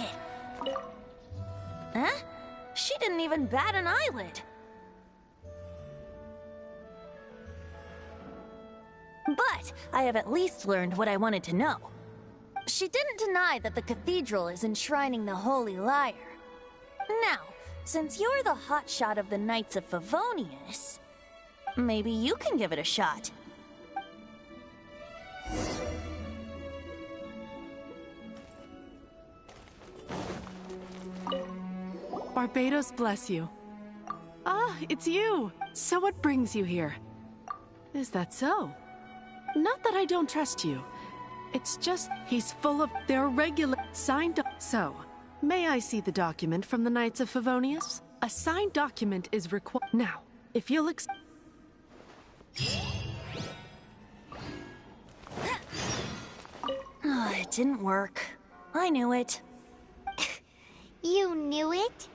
like it. Huh? She didn't even bat an eyelid. But I have at least learned what I wanted to know. She didn't deny that the cathedral is enshrining the Holy Lyre. Now, since you're the hotshot of the Knights of Favonius, maybe you can give it a shot. Barbados bless you. Ah, it's you. So what brings you here? Is that so? Not that I don't trust you. It's just he's full of their regular signed. So, may I see the document from the Knights of Favonius? A signed document is required. Now, if you'll Oh, it didn't work. I knew it. You knew it?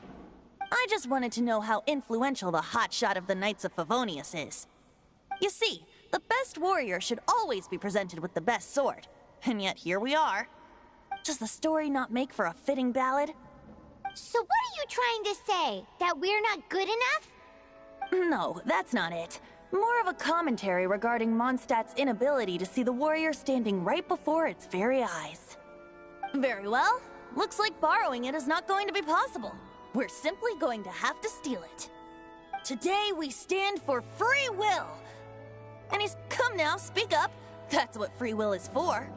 I just wanted to know how influential the hotshot of the Knights of Favonius is. You see, the best warrior should always be presented with the best sword. And yet here we are. Does the story not make for a fitting ballad? So what are you trying to say? That we're not good enough? No, that's not it. More of a commentary regarding Mondstadt's inability to see the warrior standing right before its very eyes. Very well. Looks like borrowing it is not going to be possible. We're simply going to have to steal it. Today we stand for free will. And he's come now, speak up. That's what free will is for.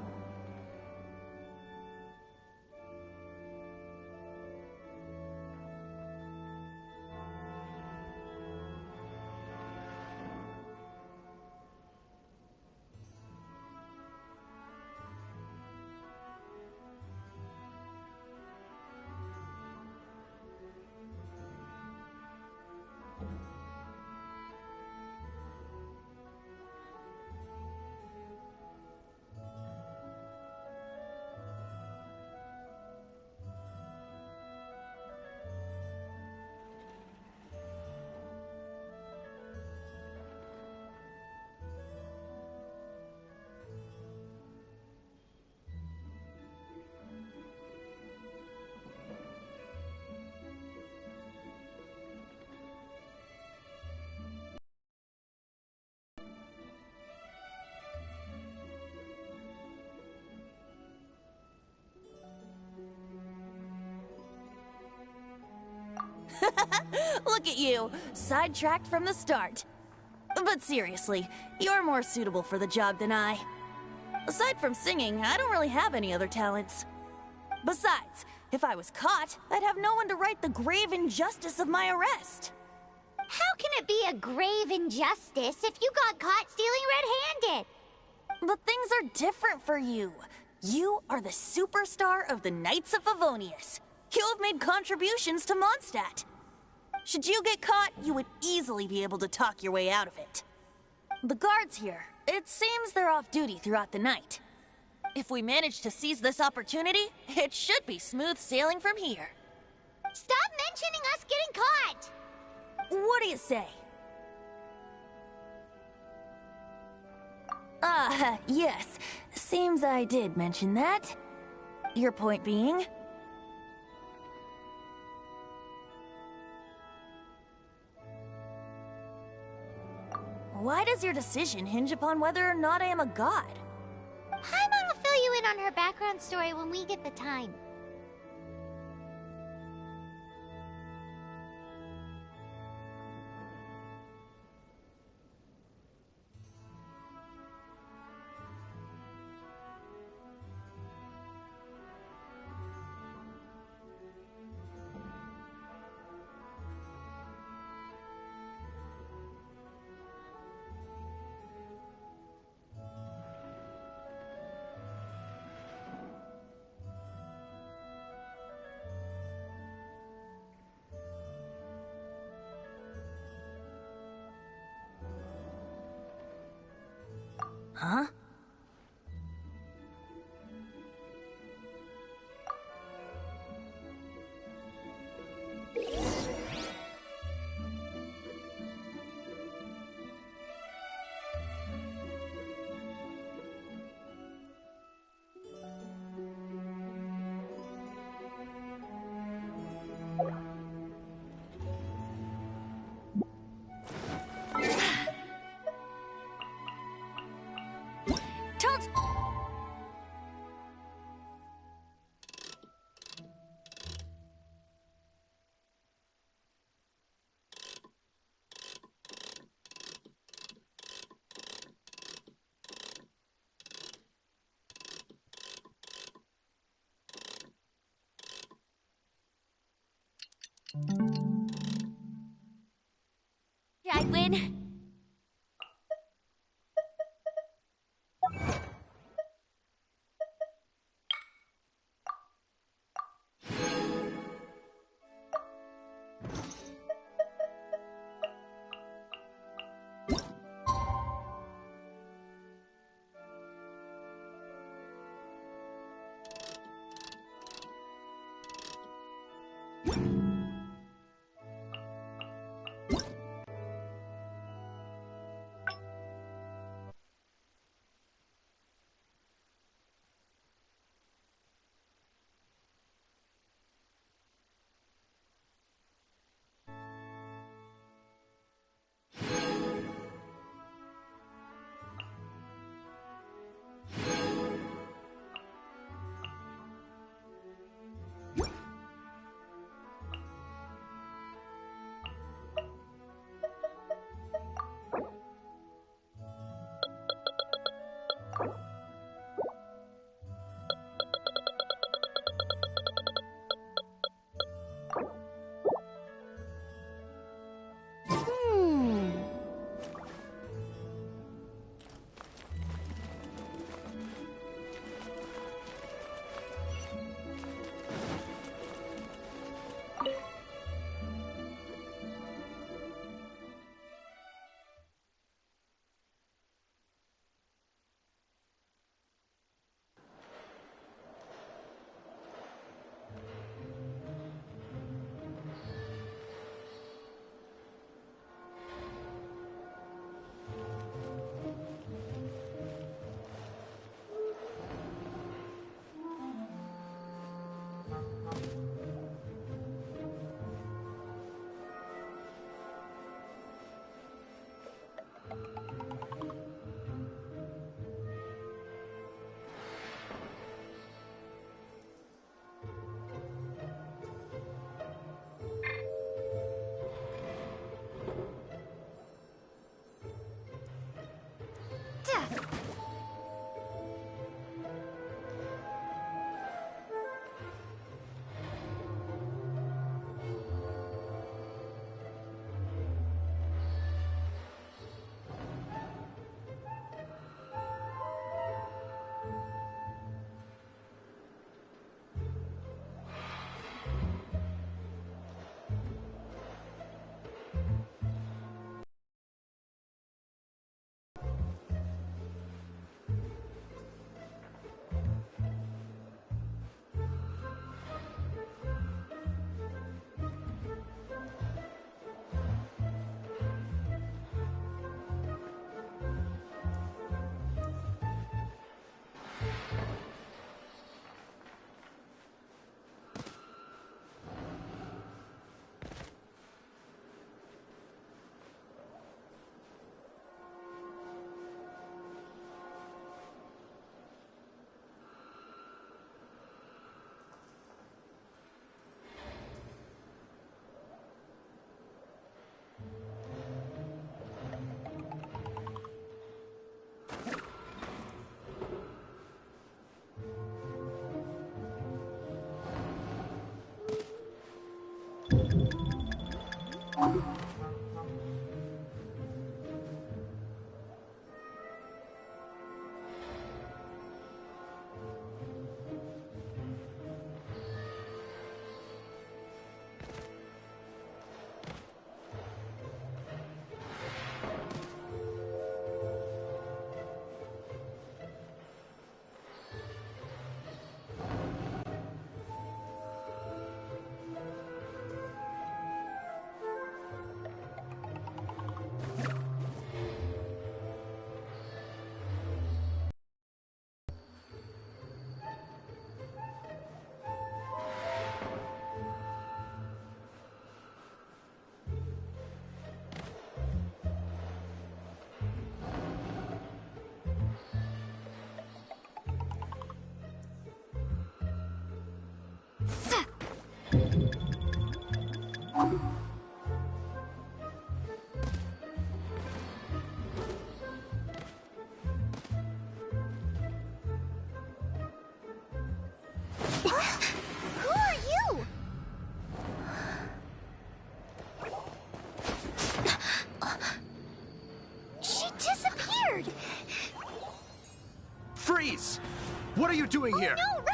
Look at you, sidetracked from the start. But seriously, you're more suitable for the job than I. Aside from singing, I don't really have any other talents. Besides, if I was caught, I'd have no one to right the grave injustice of my arrest. How can it be a grave injustice if you got caught stealing red-handed? But things are different for you. You are the superstar of the Knights of Favonius. You have made contributions to Mondstadt. Should you get caught, you would easily be able to talk your way out of it. The guards here, it seems they're off duty throughout the night. If we manage to seize this opportunity, it should be smooth sailing from here. Stop mentioning us getting caught! What do you say? Yes. Seems I did mention that. Your point being? Why does your decision hinge upon whether or not I am a god? Paimon will fill you in on her background story when we get the time. Huh? Don't... Yeah, I win. Who are you? She disappeared. Freeze! What are you doing here? No, run!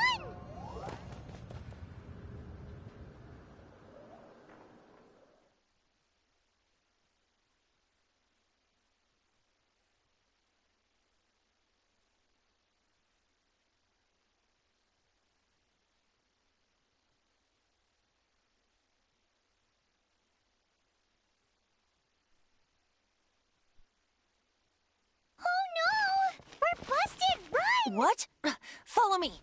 Oh no! We're busted! Run! What? Follow me.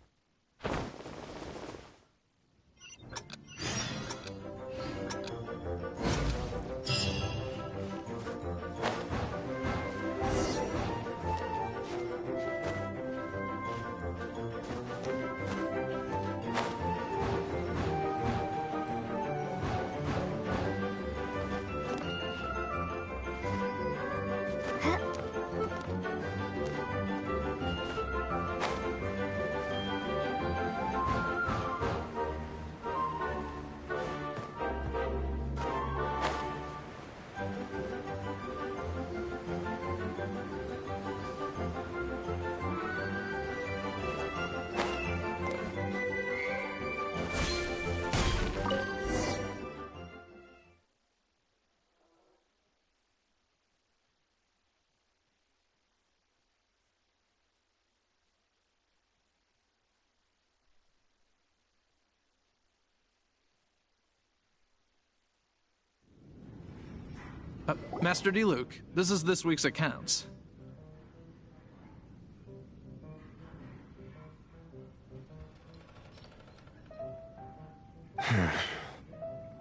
Master D. Luke, this is this week's accounts.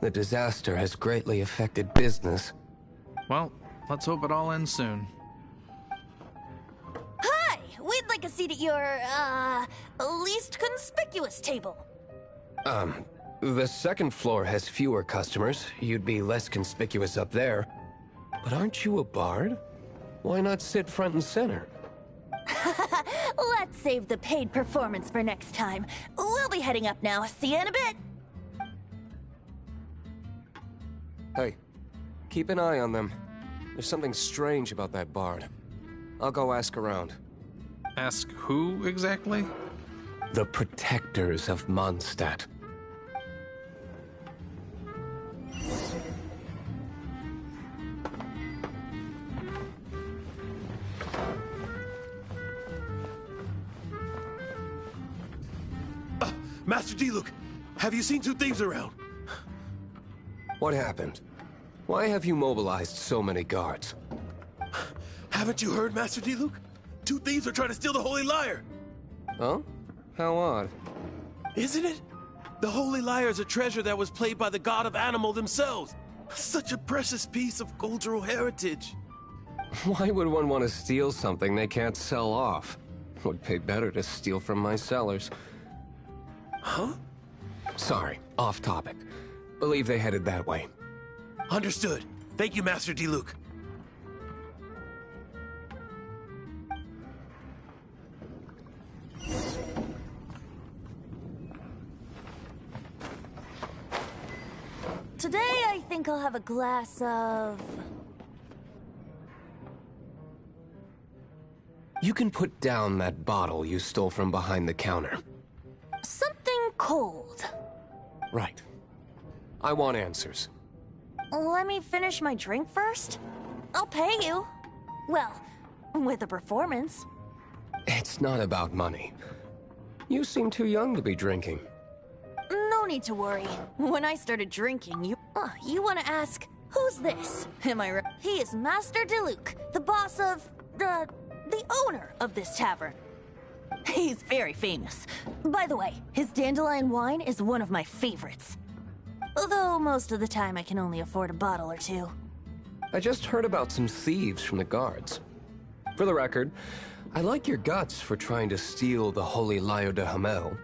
The disaster has greatly affected business. Well, let's hope it all ends soon. Hi! We'd like a seat at your, least conspicuous table. The second floor has fewer customers. You'd be less conspicuous up there. But aren't you a bard? Why not sit front and center? Let's save the paid performance for next time. We'll be heading up now. See you in a bit. Hey, keep an eye on them. There's something strange about that bard. I'll go ask around. Ask who exactly? The protectors of Mondstadt. Master D. Luke, have you seen two thieves around? What happened? Why have you mobilized so many guards? Haven't you heard, Master D. Luke? Two thieves are trying to steal the Holy Lyre. Huh? How odd. Isn't it? The Holy Lyre is a treasure that was played by the god of animal themselves. Such a precious piece of cultural heritage. Why would one want to steal something they can't sell off? Would pay better to steal from my sellers. Huh? Sorry, off topic. Believe they headed that way. Understood. Thank you, Master D. Luke. Today, I think I'll have a glass of... You can put down that bottle you stole from behind the counter. something cold. Right. I want answers. Let me finish my drink first. I'll pay you. Well, with a performance. It's not about money. You seem too young to be drinking. No need to worry. When I started drinking, you want to ask, who's this? Am I right? He is Master DeLuke, the boss of, the owner of this tavern. He's very famous. By the way, his dandelion wine is one of my favorites. Although most of the time I can only afford a bottle or two. I just heard about some thieves from the guards. For the record, I like your guts for trying to steal the Holy Lyre de Hamel.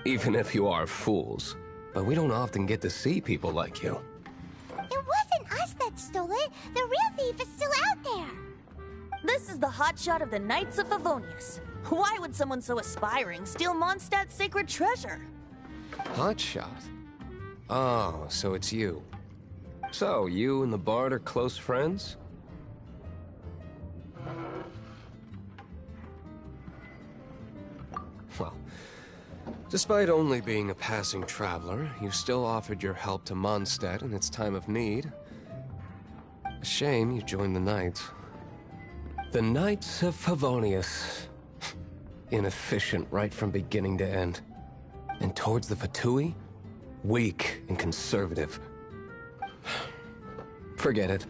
Even if you are fools. But we don't often get to see people like you. The real thief is still out there! This is the hotshot of the Knights of Favonius. Why would someone so aspiring steal Mondstadt's sacred treasure? Hotshot? Oh, so it's you. So, you and the Bard are close friends? Well, despite only being a passing traveler, you still offered your help to Mondstadt in its time of need. A shame you joined the Knights. The Knights of Favonius. Inefficient right from beginning to end. And towards the Fatui, weak and conservative. Forget it.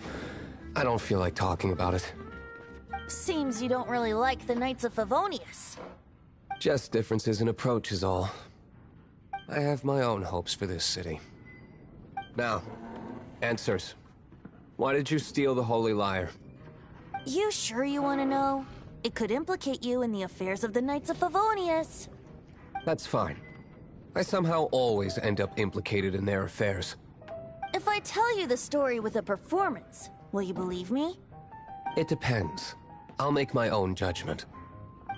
I don't feel like talking about it. Seems you don't really like the Knights of Favonius. Just differences in approach is all. I have my own hopes for this city. Now, answers. Why did you steal the Holy Lyre? You sure you want to know? It could implicate you in the affairs of the Knights of Favonius. That's fine. I somehow always end up implicated in their affairs. If I tell you the story with a performance, will you believe me? It depends. I'll make my own judgment.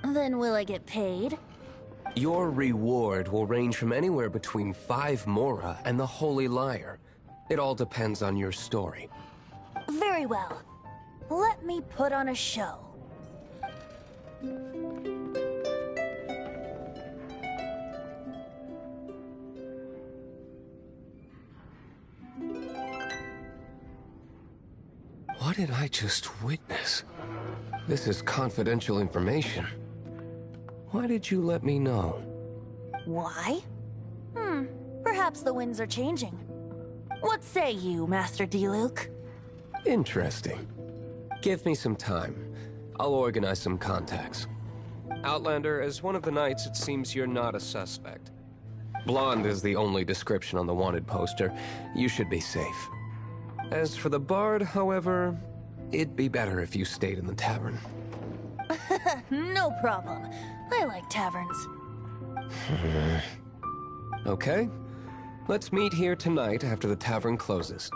Then will I get paid? Your reward will range from anywhere between 5 Mora and the Holy Lyre. It all depends on your story. Very well. Let me put on a show. What did I just witness? This is confidential information. Why did you let me know? Why? Perhaps the winds are changing. What say you, Master Diluc? Interesting. Give me some time. I'll organize some contacts. Outlander, as one of the Knights, it seems you're not a suspect. Blonde is the only description on the wanted poster. You should be safe. As for the Bard, however, it'd be better if you stayed in the tavern. No problem. I like taverns. Okay. Let's meet here tonight after the tavern closes.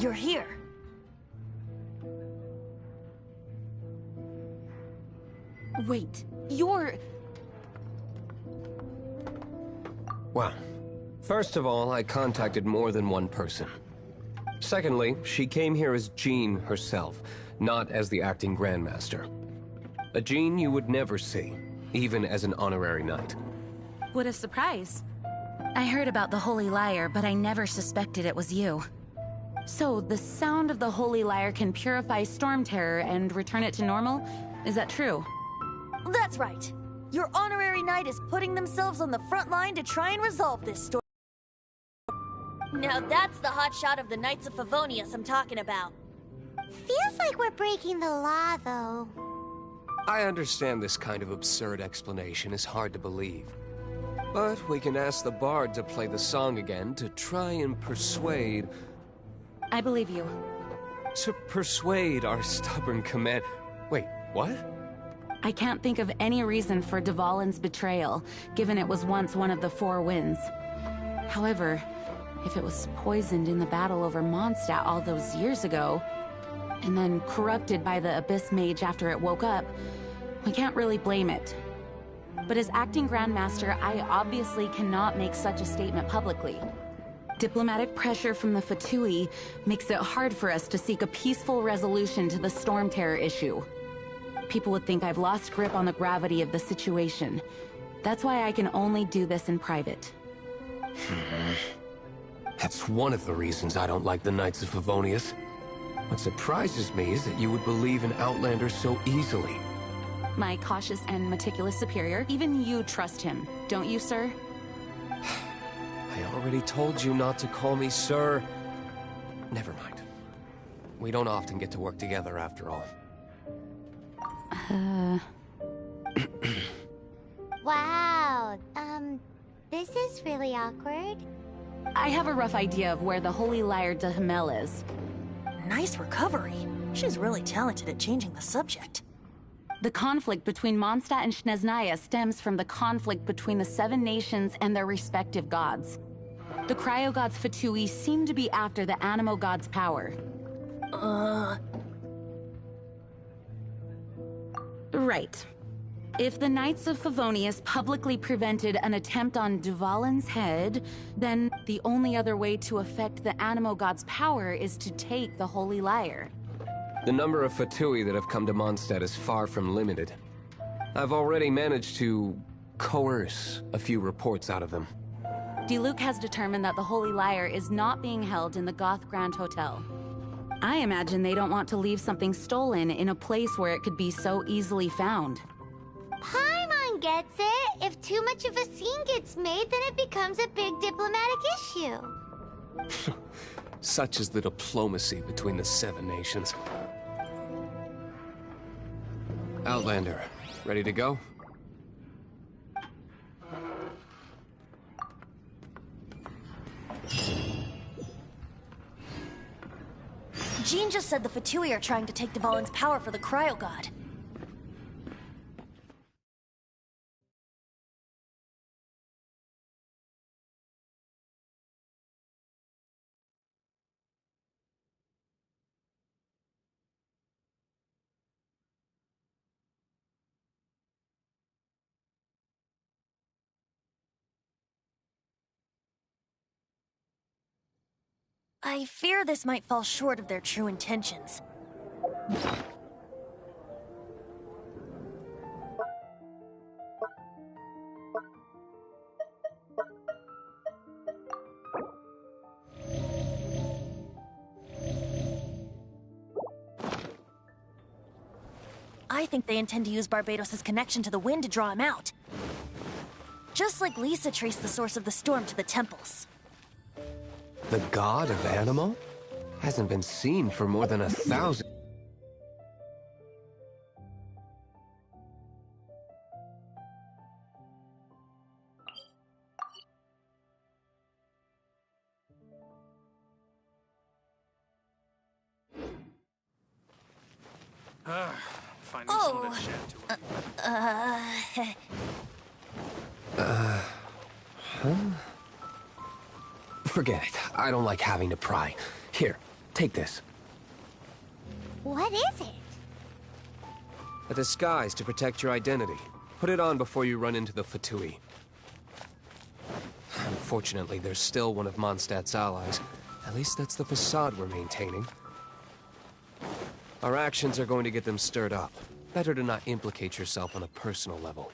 You're here. Wait, you're... Well, first of all, I contacted more than one person. Secondly, she came here as Jean herself, not as the acting Grandmaster. A Jean you would never see, even as an honorary knight. What a surprise. I heard about the Holy Lyre, but I never suspected it was you. So, the sound of the Holy Lyre can purify Storm Terror and return it to normal? Is that true? That's right. Your honorary knight is putting themselves on the front line to try and resolve this story. Now that's the hotshot of the Knights of Favonius I'm talking about. Feels like we're breaking the law, though. I understand this kind of absurd explanation is hard to believe. But we can ask the bard to play the song again to try and persuade... I believe you. To persuade our stubborn command... Wait, what? I can't think of any reason for Dvalin's betrayal, given it was once one of the Four Winds. However, if it was poisoned in the battle over Mondstadt all those years ago, and then corrupted by the Abyss Mage after it woke up, we can't really blame it. But as acting Grandmaster, I obviously cannot make such a statement publicly. Diplomatic pressure from the Fatui makes it hard for us to seek a peaceful resolution to the Storm Terror issue. People would think I've lost grip on the gravity of the situation. That's why I can only do this in private. That's one of the reasons I don't like the Knights of Favonius. What surprises me is that you would believe in Outlanders so easily. My cautious and meticulous superior, even you trust him, don't you, sir? I already told you not to call me sir. Never mind. We don't often get to work together after all. Wow, this is really awkward. I have a rough idea of where the Holy Lyre de Himmel is. Nice recovery. She's really talented at changing the subject. The conflict between Mondstadt and Snezhnaya stems from the conflict between the Seven Nations and their respective gods. The Cryo-Gods Fatui seem to be after the Animo God's power. Right. If the Knights of Favonius publicly prevented an attempt on Dvalin's head, then the only other way to affect the Animo God's power is to take the Holy Lyre. The number of Fatui that have come to Mondstadt is far from limited. I've already managed to coerce a few reports out of them. Diluc has determined that the Holy Lyre is not being held in the Goth Grand Hotel. I imagine they don't want to leave something stolen in a place where it could be so easily found. Paimon gets it. If too much of a scene gets made, then it becomes a big diplomatic issue. Such is the diplomacy between the Seven Nations. Outlander, ready to go? Jean just said the Fatui are trying to take Dvalin's power for the Cryo God. I fear this might fall short of their true intentions. I think they intend to use Barbados' connection to the wind to draw him out. Just like Lisa traced the source of the storm to the temples. The god of Animo? Hasn't been seen for more than 1,000... Finding someone to chat to. Forget it. I don't like having to pry. Here, Take this. What is it? A disguise to protect your identity. Put it on before you run into the Fatui. Unfortunately, there's still one of Mondstadt's allies. At least that's the facade we're maintaining. Our actions are going to get them stirred up. Better to not implicate yourself on a personal level.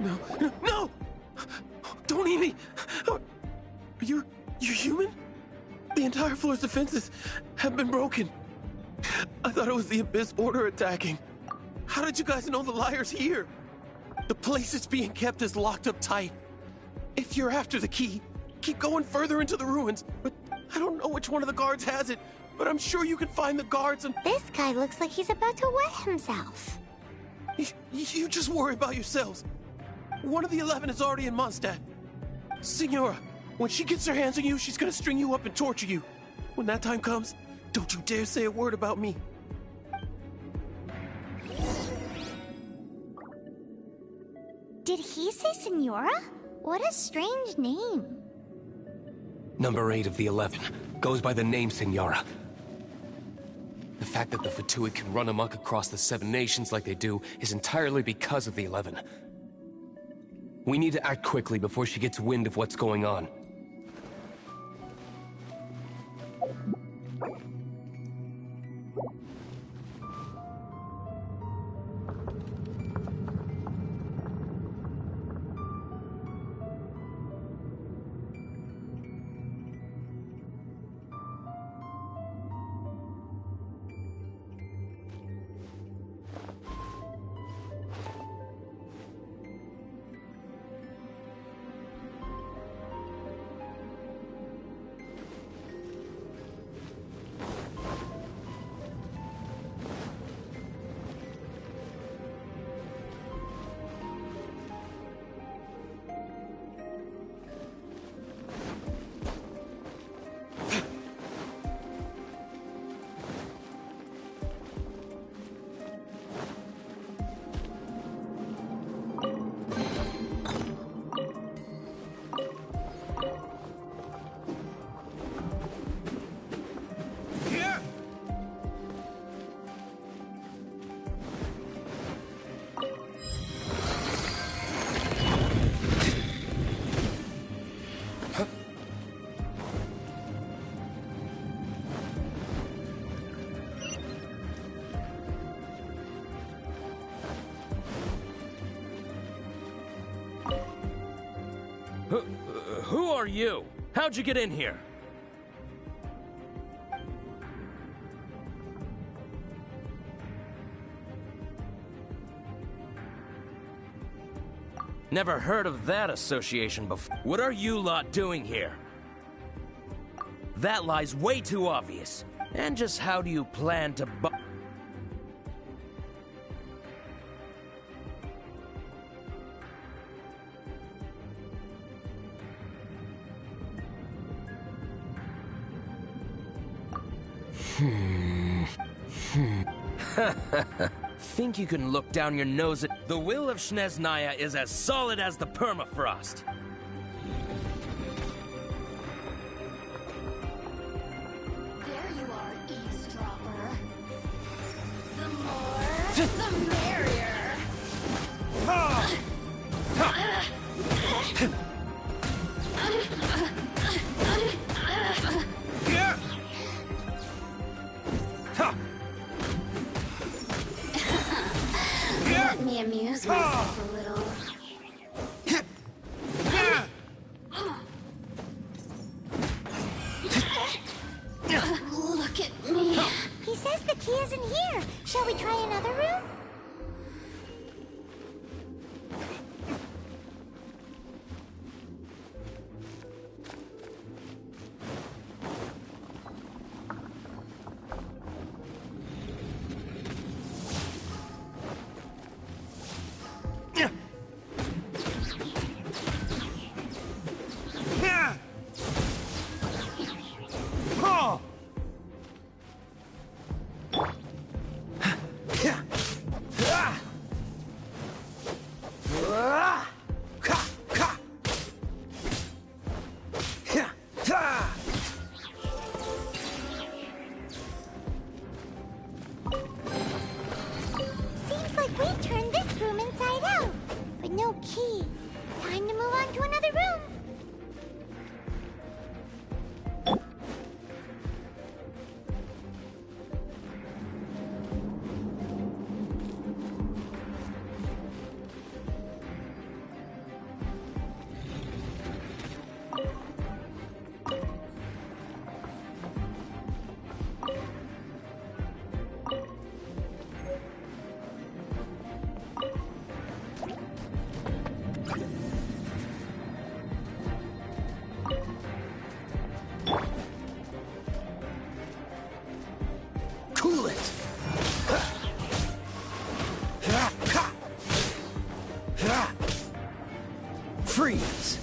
No, no, no! Don't eat me! You're human? The entire floor's defenses have been broken. I thought it was the Abyss Order attacking. How did you guys know the liar's here? The place it's being kept is locked up tight. If you're after the key, keep going further into the ruins. But I don't know which one of the guards has it, but I'm sure you can find the guards and... This guy looks like he's about to wet himself. You just worry about yourselves. One of the 11 is already in Mondstadt. Signora, when she gets her hands on you, she's gonna string you up and torture you. When that time comes, don't you dare say a word about me. Did he say Senora? What a strange name. Number 8 of the 11 goes by the name Senora. The fact that the Fatui can run amok across the 7 nations like they do is entirely because of the 11. We need to act quickly before she gets wind of what's going on. Who are you? How'd you get in here? Never heard of that association before. What are you lot doing here? That lie's way too obvious. And just how do you plan to Think you can look down your nose at... The will of Snezhnaya is as solid as the permafrost. There you are, eavesdropper. The more, the merrier. Let me amuse myself a little. Look at me. He says the key isn't here. Shall we try another room? Freeze!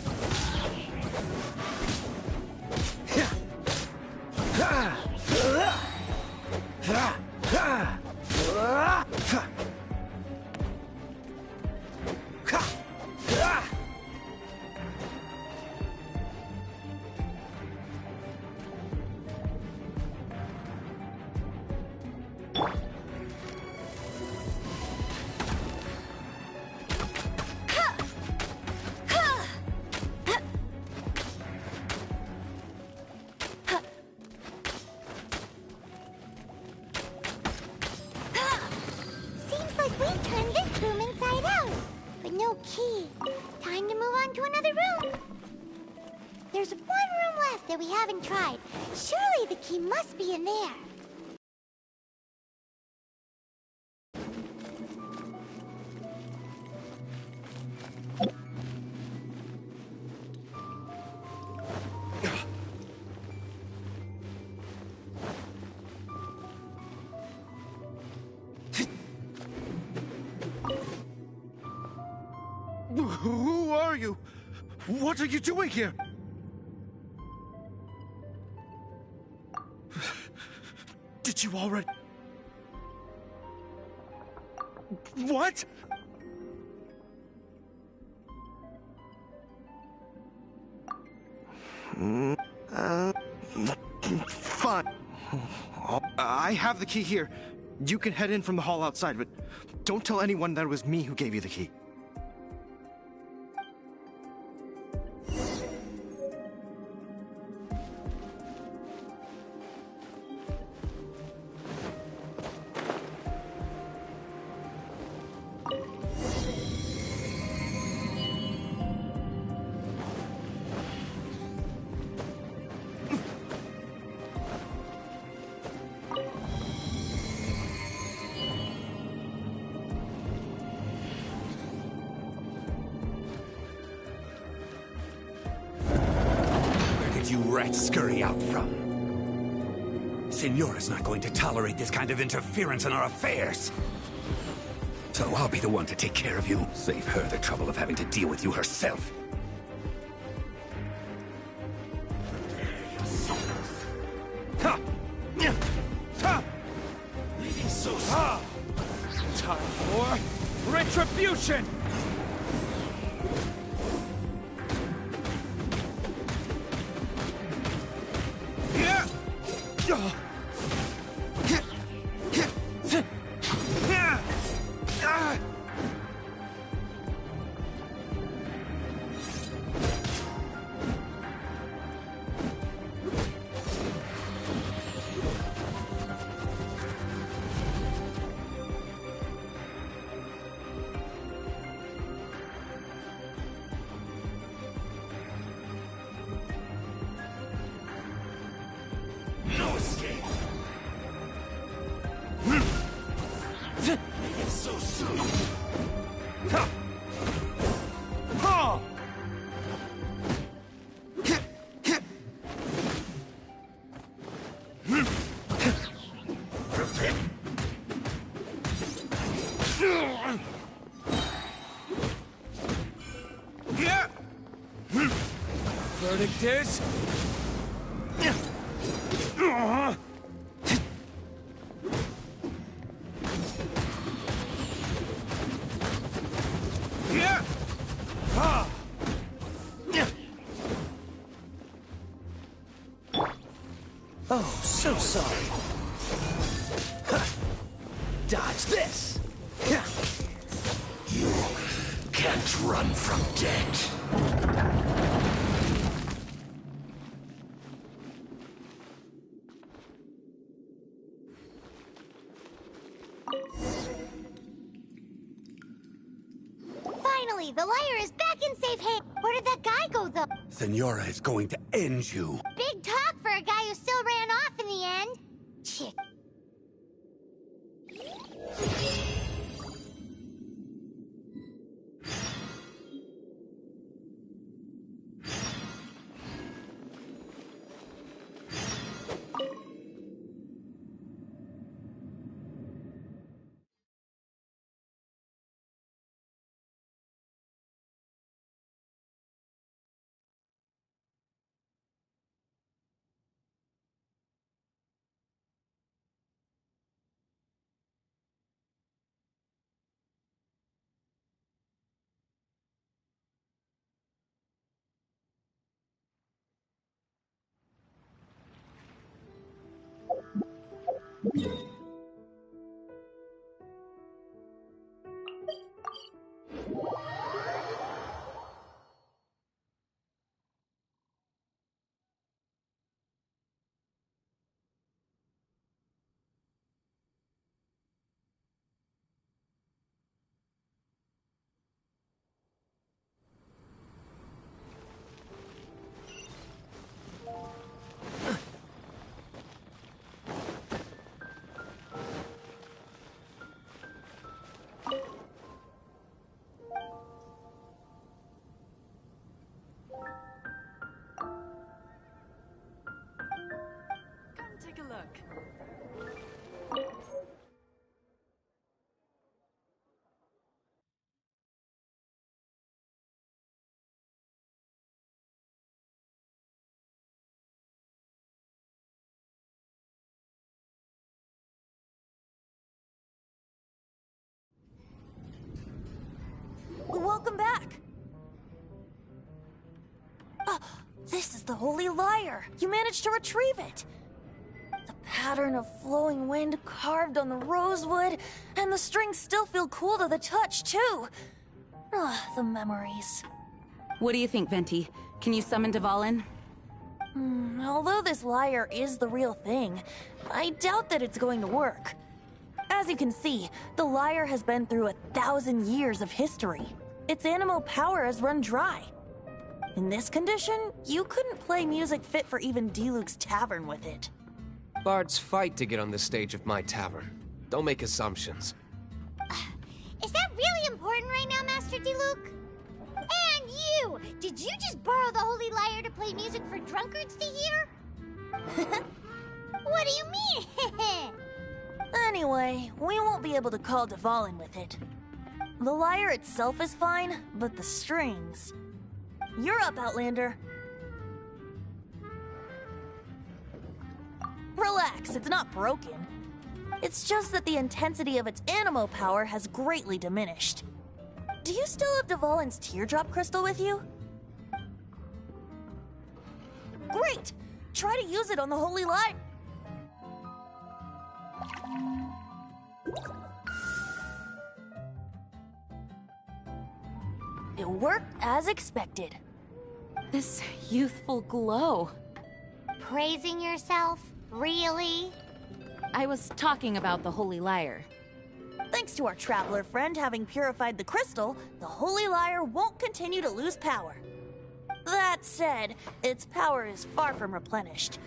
Seems like we turned this room inside out, but no key. Time to move on to another room. There's one room left that we haven't tried. Surely the key must be in there. Who are you? What are you doing here? Did you already... What? Fine. I have the key here. You can head in from the hall outside, but don't tell anyone that it was me who gave you the key. You rats scurry out from. Senora's not going to tolerate this kind of interference in our affairs. So I'll be the one to take care of you. Save her the trouble of having to deal with you herself. Ha! Ha! Leaving so soon. Time for retribution! No escape. So soon. Ha! Ha! Verdict is... Oh, so sorry. Dodge this! You can't run from death. Finally, the liar is back in safe hands. Where did that guy go, though? Senora is going to end you. Big talk for a guy who still ran off in the end. Chick. Come take a look. Welcome back. This is the Holy Lyre. You managed to retrieve it. The pattern of flowing wind carved on the rosewood, and the strings still feel cool to the touch, too. The memories. What do you think, Venti? Can you summon Dvalin? Although this lyre is the real thing, I doubt that it's going to work. As you can see, the lyre has been through 1,000 years of history. Its animal power has run dry. In this condition, you couldn't play music fit for even Diluc's tavern with it. Bards fight to get on the stage of my tavern. Don't make assumptions. Is that really important right now, Master Diluc? And you! Did you just borrow the Holy Lyre to play music for drunkards to hear? What do you mean? Anyway, we won't be able to call Dvalin with it. The lyre itself is fine, but the strings... You're up, Outlander. Relax, it's not broken. It's just that the intensity of its animal power has greatly diminished. Do you still have Dvalin's teardrop crystal with you? Great! Try to use it on the Holy Lyre. It worked as expected. This youthful glow. Praising yourself? Really? I was talking about the Holy Lyre. Thanks to our traveler friend having purified the crystal, the Holy Lyre won't continue to lose power. That said, its power is far from replenished.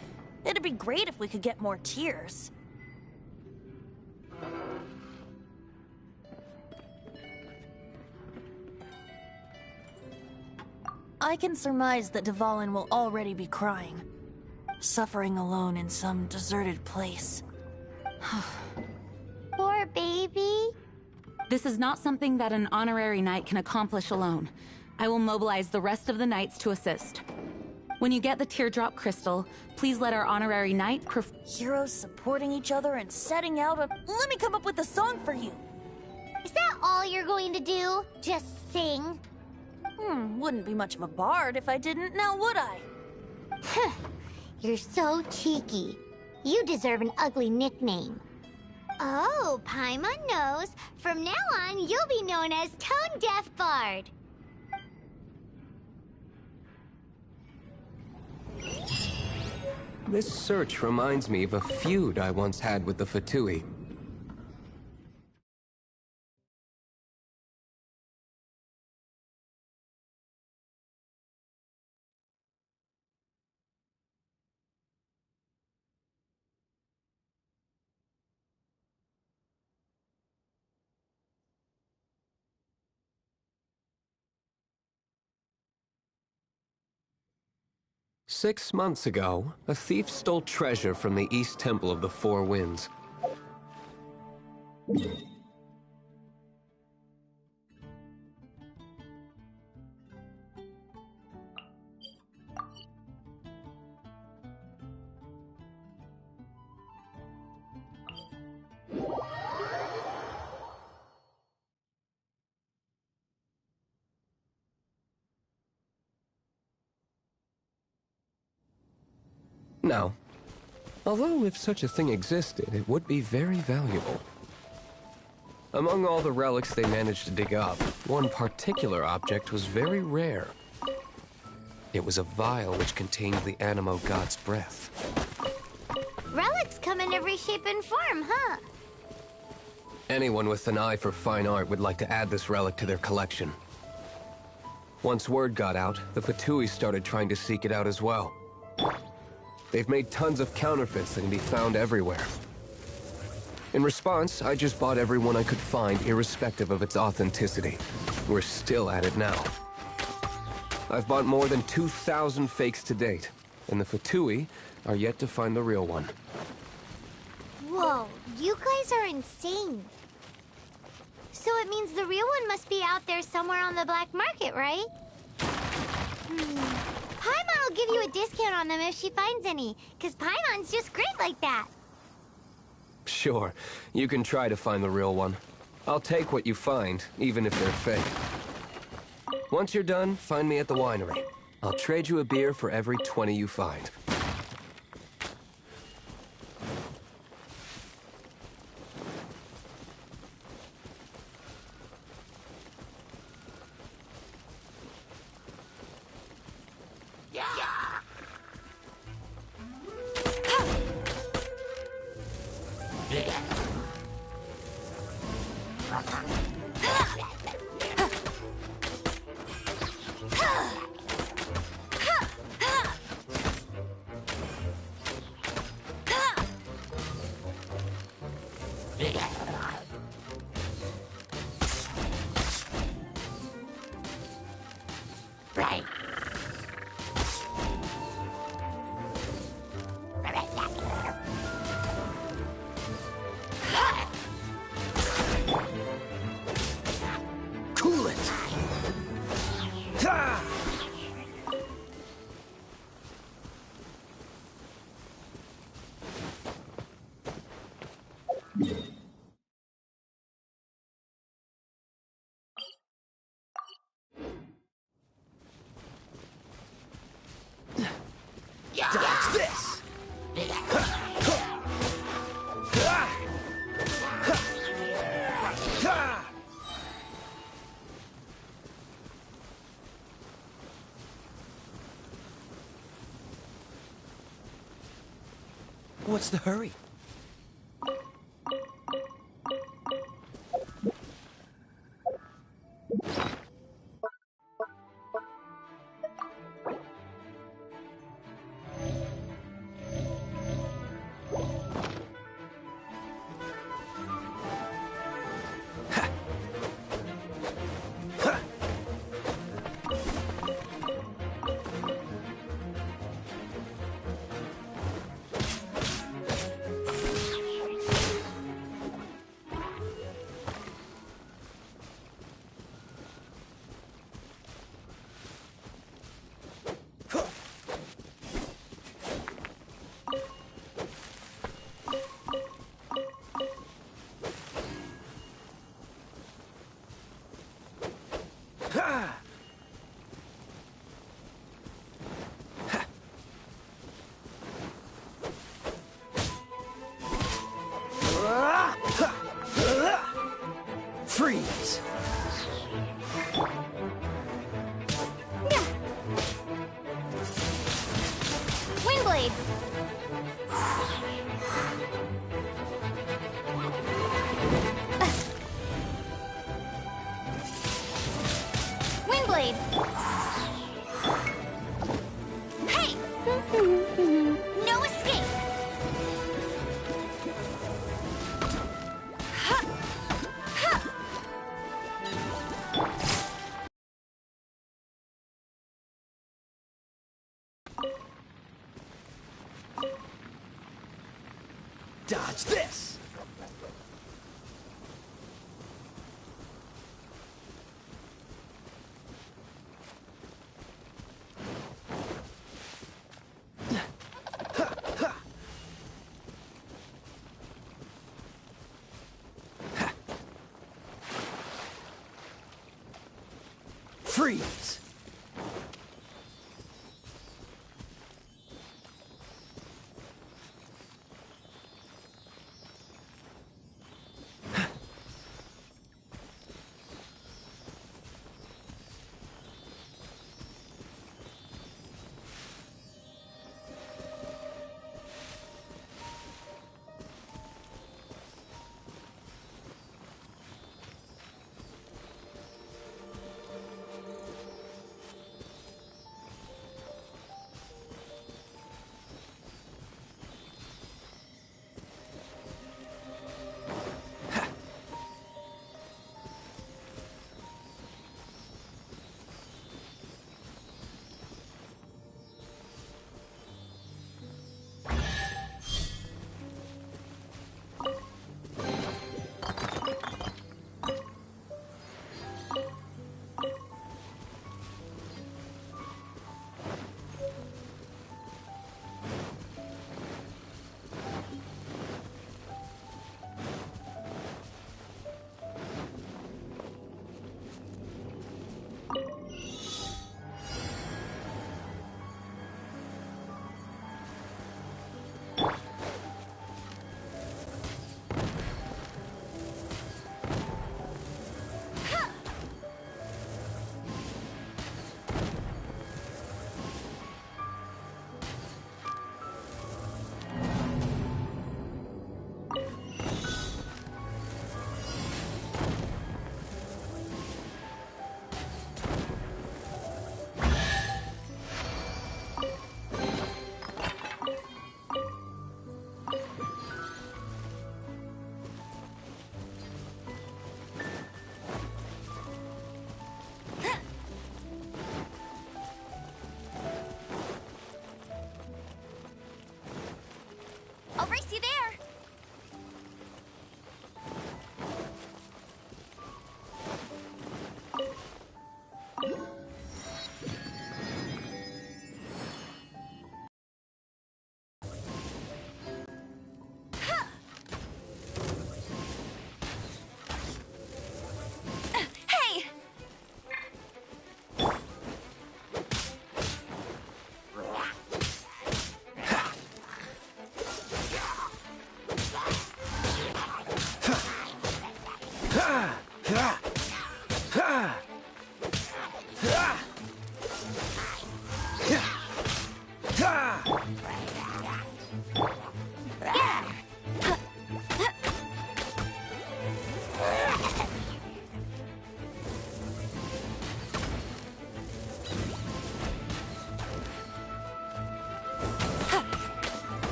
It'd be great if we could get more tears. I can surmise that Dvalin will already be crying, suffering alone in some deserted place. Poor baby. This is not something that an honorary knight can accomplish alone. I will mobilize the rest of the knights to assist. When you get the teardrop crystal, please let our honorary knight Heroes supporting each other and setting out a... Let me come up with a song for you! Is that all you're going to do? Just sing? Wouldn't be much of a bard if I didn't, now would I? You're so cheeky. You deserve an ugly nickname. Oh, Paimon knows. From now on, you'll be known as Tone Deaf Bard. This search reminds me of a feud I once had with the Fatui. Six months ago, a thief stole treasure from the East Temple of the Four Winds. Now, Although, if such a thing existed, it would be very valuable. Among all the relics they managed to dig up, one particular object was very rare. It was a vial which contained the Animo god's breath. Relics come in every shape and form, huh? Anyone with an eye for fine art would like to add this relic to their collection. Once word got out, the Fatui started trying to seek it out as well. They've made tons of counterfeits that can be found everywhere. In response, I just bought every one I could find, irrespective of its authenticity. We're still at it now. I've bought more than 2,000 fakes to date, and the Fatui are yet to find the real one. Whoa, you guys are insane. So it means the real one must be out there somewhere on the black market, right? Paimon will give you a discount on them if she finds any, because Paimon's just great like that. Sure, you can try to find the real one. I'll take what you find, even if they're fake. Once you're done, find me at the winery. I'll trade you a beer for every 20 you find. Dodge this! What's the hurry? Freeze! Windblade! Windblade! Hey! No escape! Ha! Ha! Dodge this! Freeze!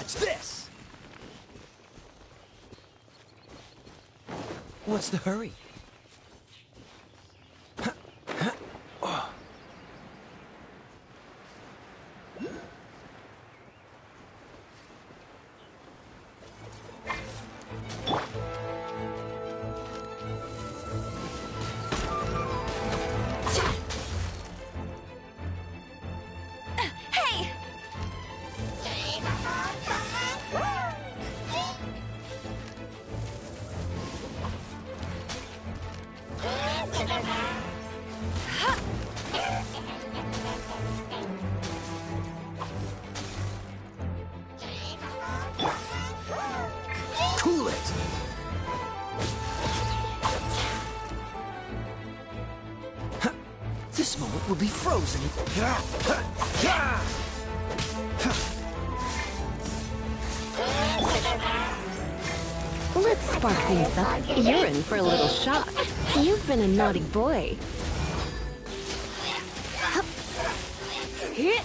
What's this? What's the hurry? Hey! Cool it! This moment will be frozen. Let's spark things up. You're in for a little shock. You've been a naughty boy. Hit.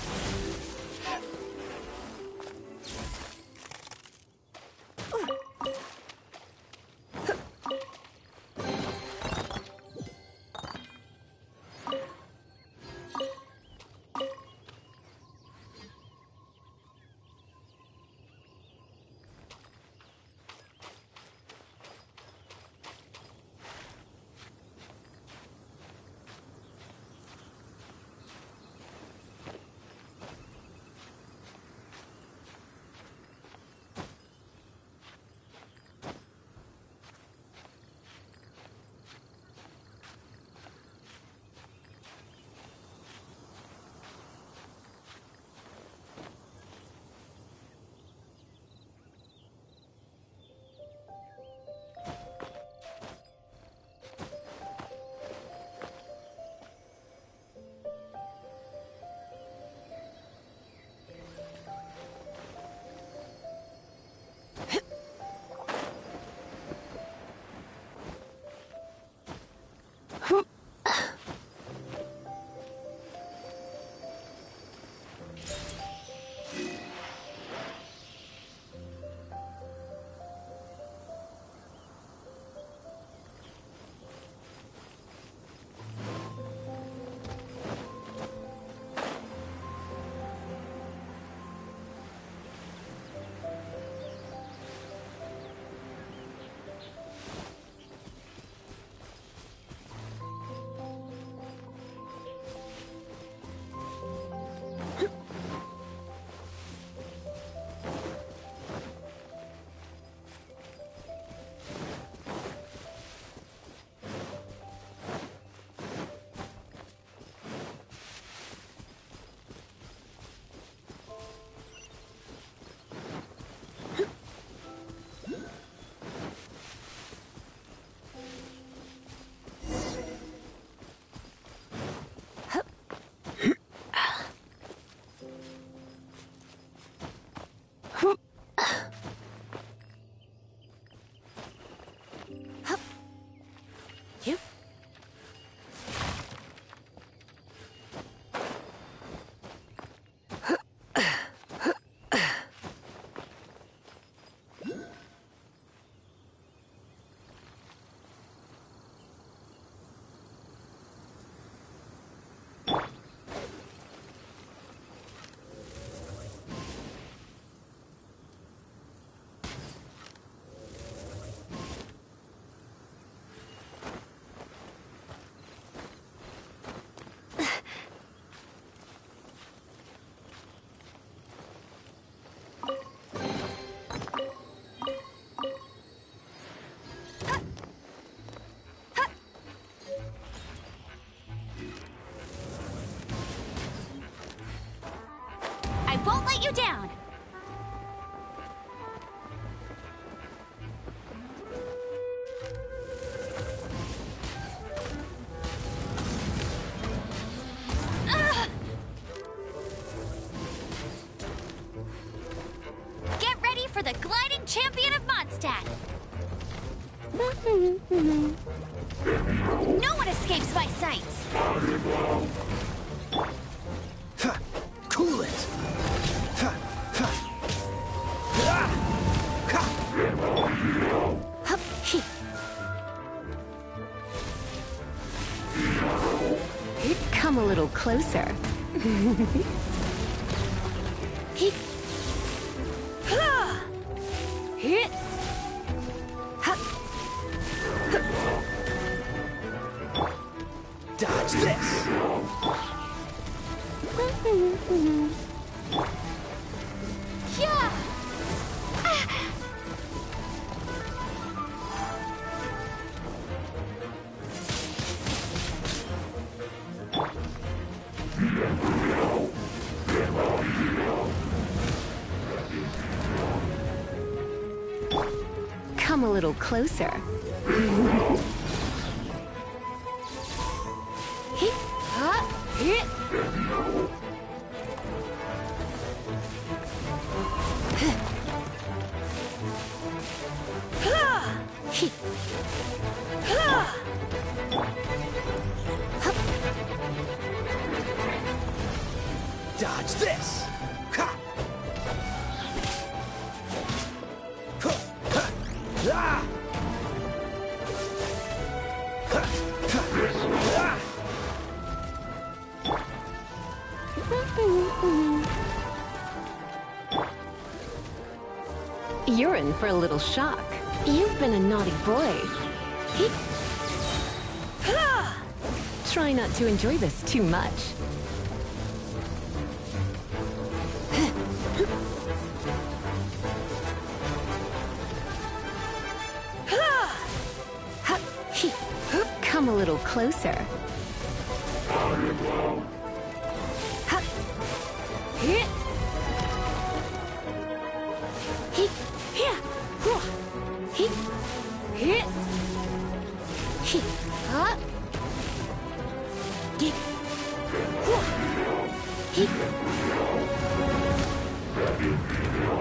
Won't let you down. Get ready for the gliding champion of Mondstadt. No one escapes my sights. Cool it! Come a little closer. Dodge this! Come a little closer. Dodge this! Ha! Huh. Ha. Ah! Ha. Ha. Ah! You're in for a little shock. You've been a naughty boy. Try not to enjoy this too much. Come a little closer.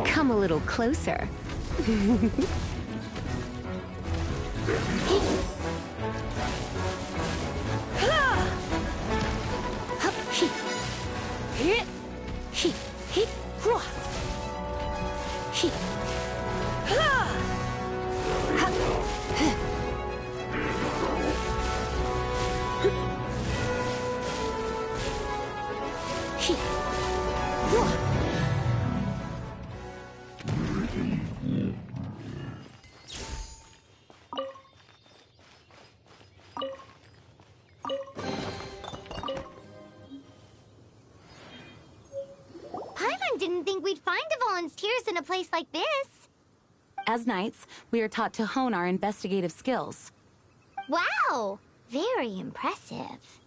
Come a little closer. Paimon didn't think we'd find volunteers in a place like this. As knights, we are taught to hone our investigative skills. Wow! Very impressive.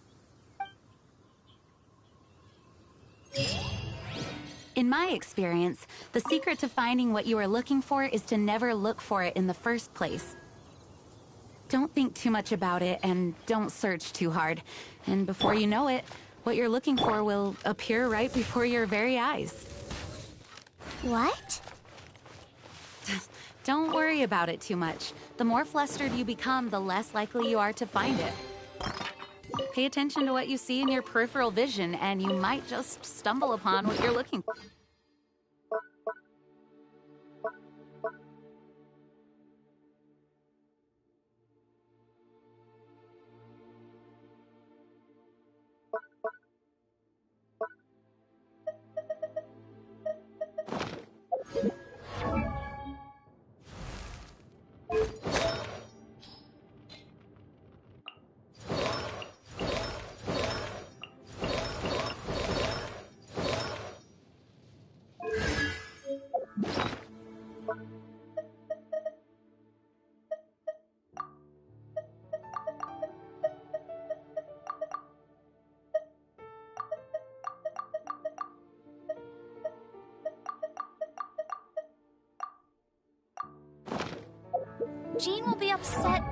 In my experience, the secret to finding what you are looking for is to never look for it in the first place. Don't think too much about it and don't search too hard. And before you know it, what you're looking for will appear right before your very eyes. What? Don't worry about it too much. The more flustered you become, the less likely you are to find it. Pay attention to what you see in your peripheral vision, and you might just stumble upon what you're looking for. Jean will be upset.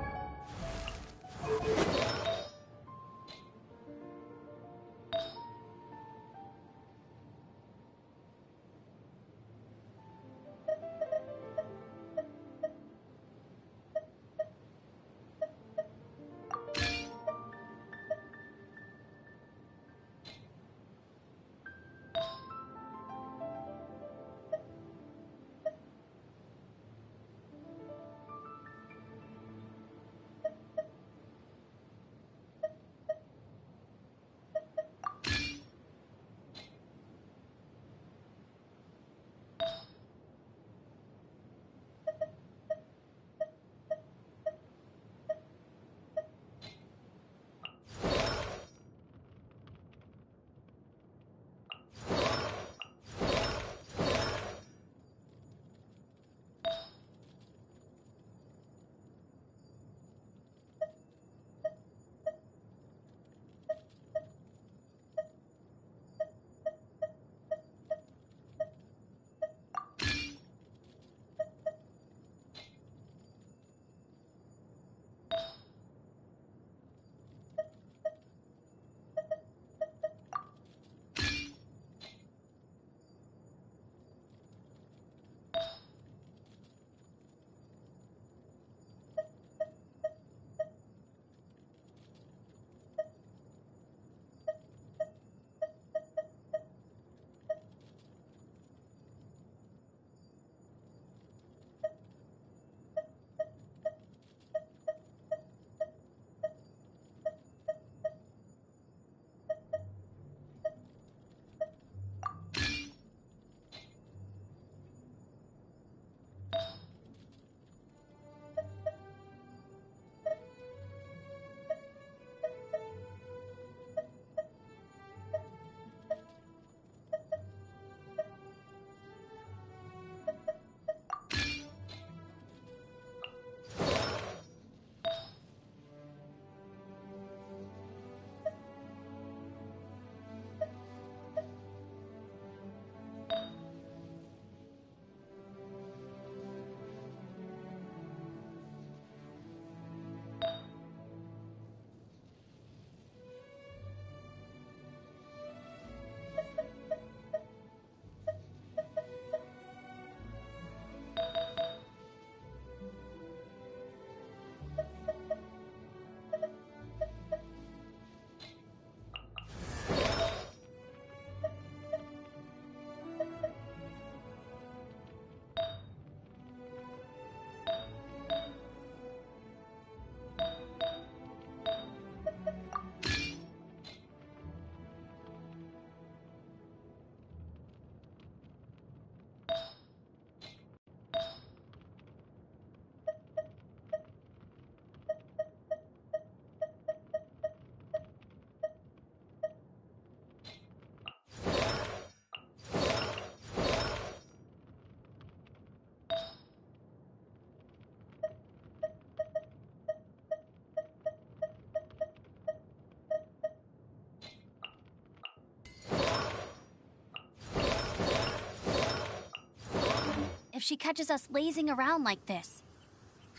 she catches us lazing around like this.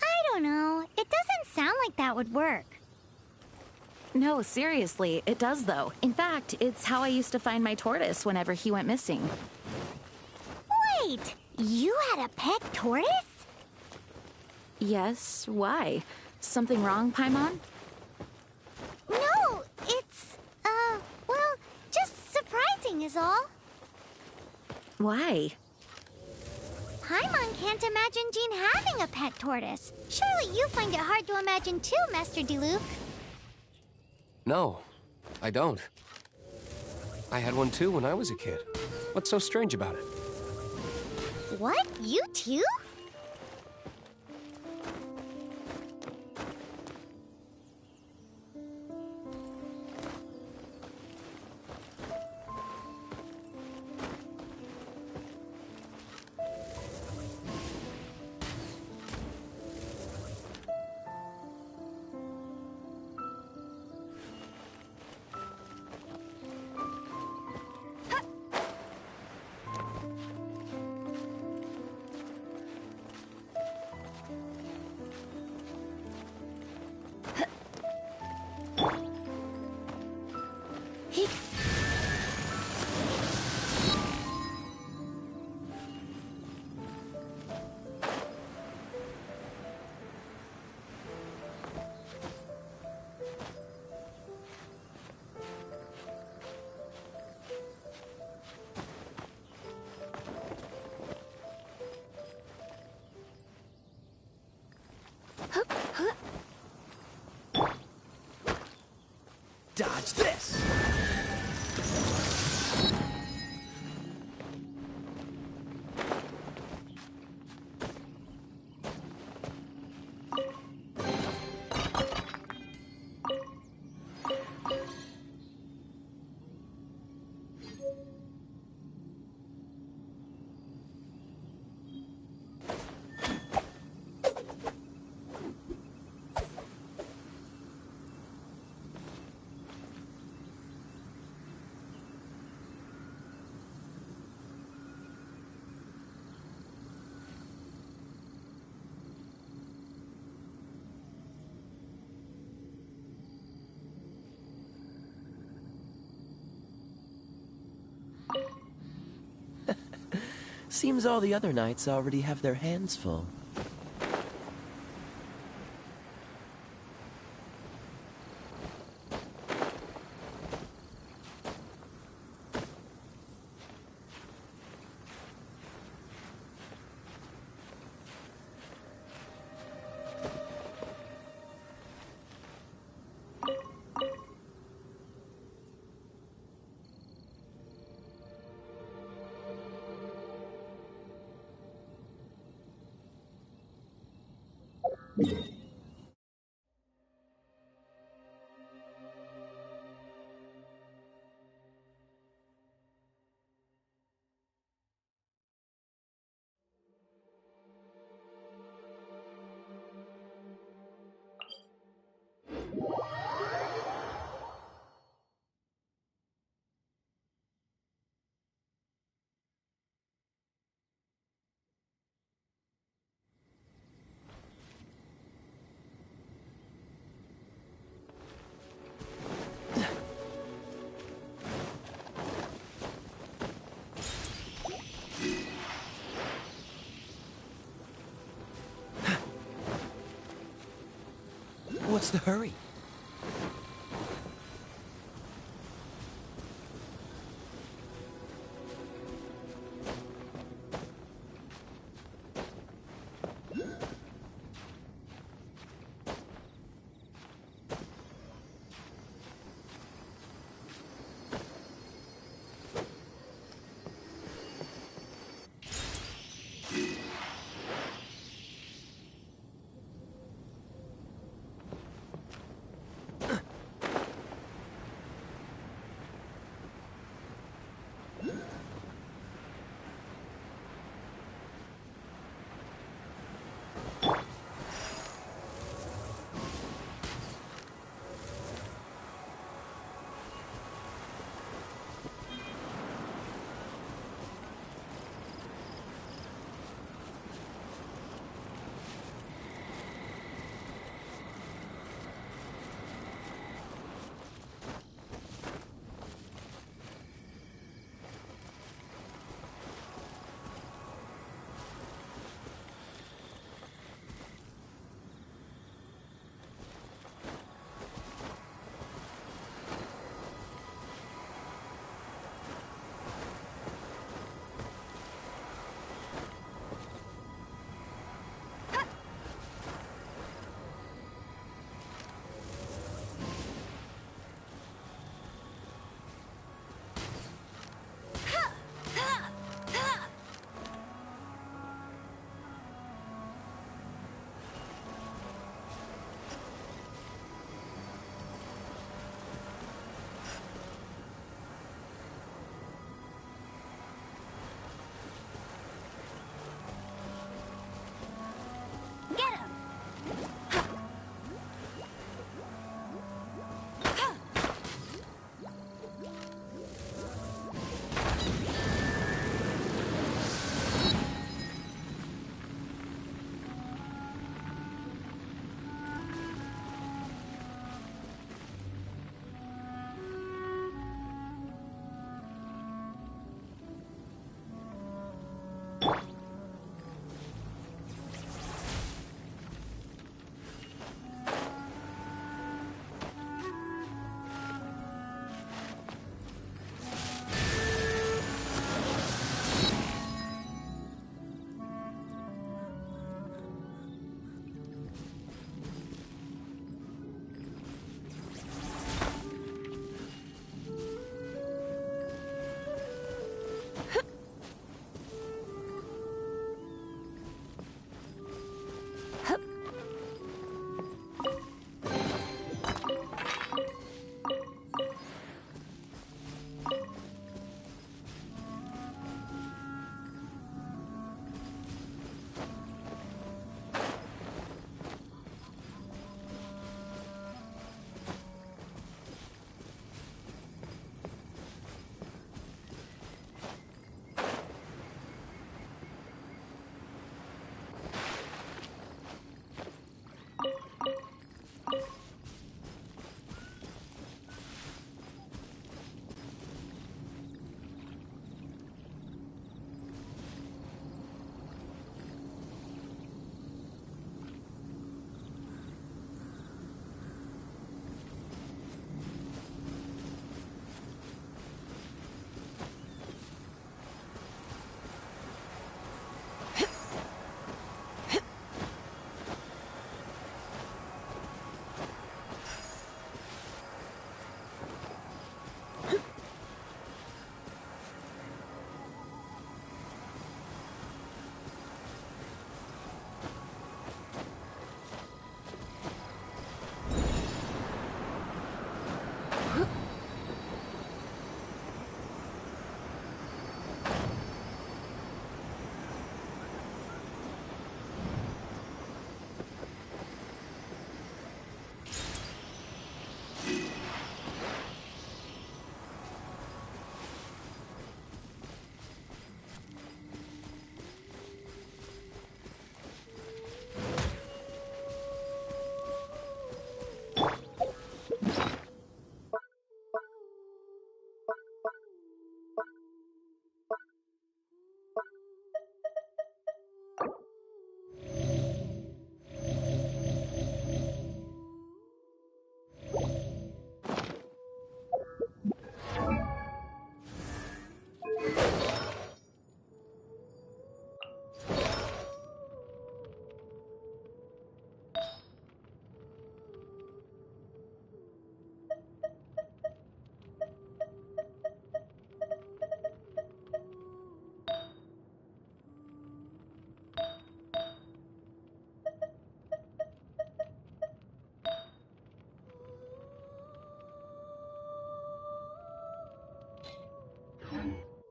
I don't know. It doesn't sound like that would work. No, seriously, it does though. In fact, it's how I used to find my tortoise whenever he went missing. Wait! You had a pet tortoise? Yes, why? Something wrong, Paimon? No, it's, well, just surprising is all. Why? Paimon can't imagine Jean having a pet tortoise. Surely you find it hard to imagine too, Master Diluc. No, I don't. I had one too when I was a kid. What's so strange about it? What? You too? Dodge this! Seems all the other knights already have their hands full. What's the hurry?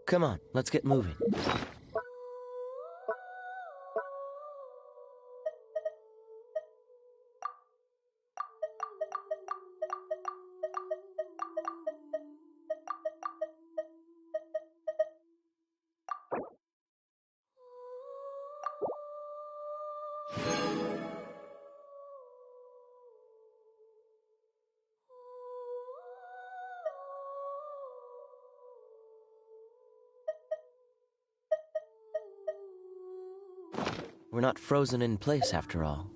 Come on, let's get moving. We're not frozen in place after all.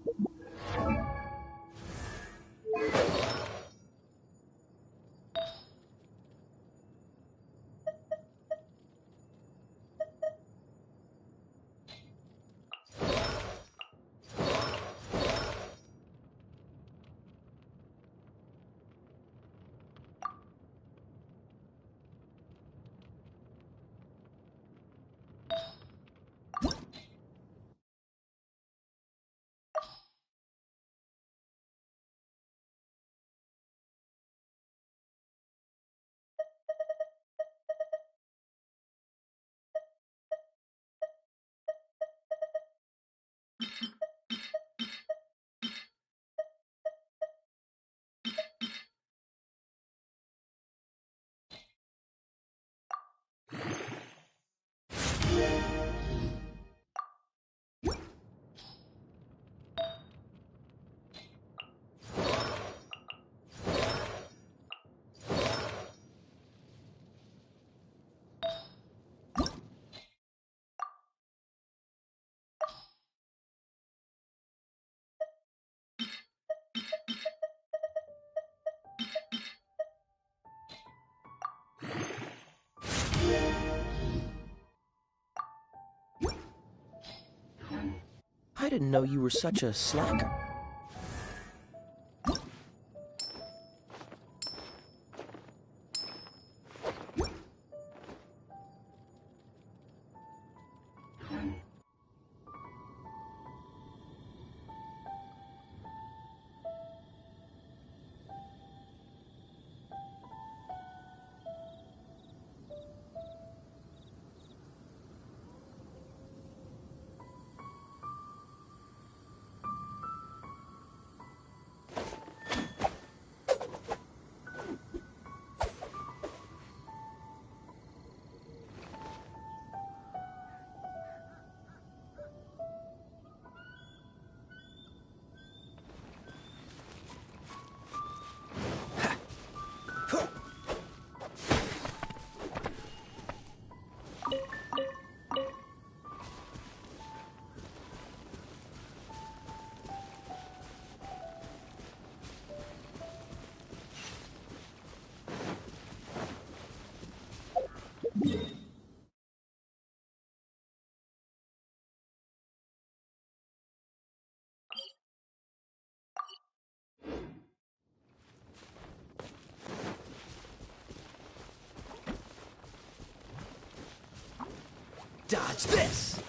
I didn't know you were such a slacker. Dodge this!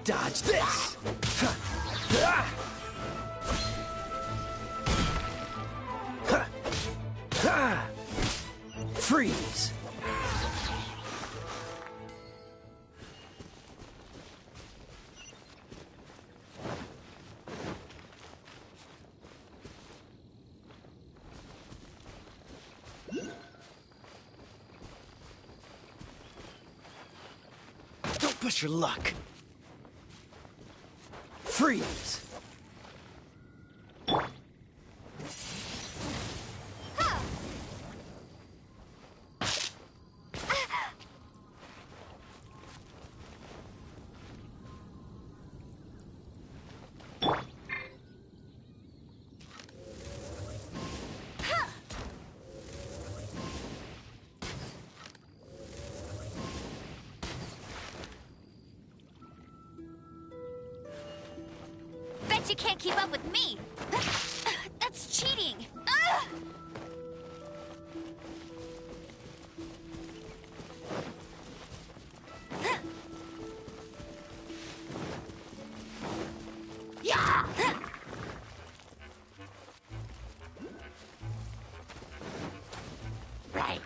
dodge this! Freeze! Don't push your luck. Freeze! Bet you can't keep up with me. That's cheating. Ugh! Yeah! Right.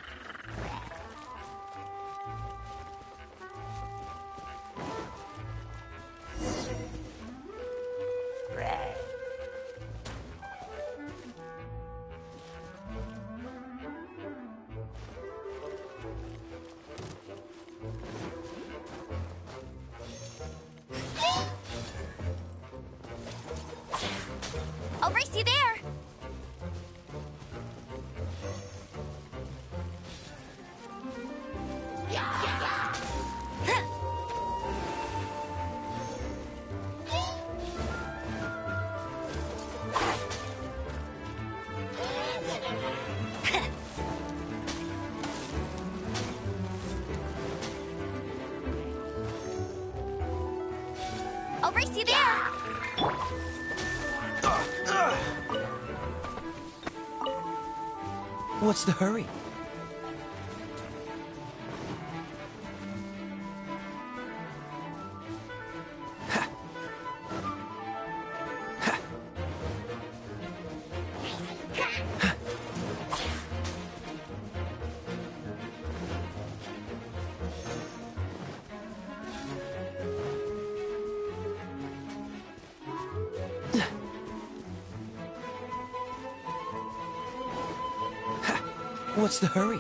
I'll race you there. I'll race you there. What's the hurry? What's the hurry?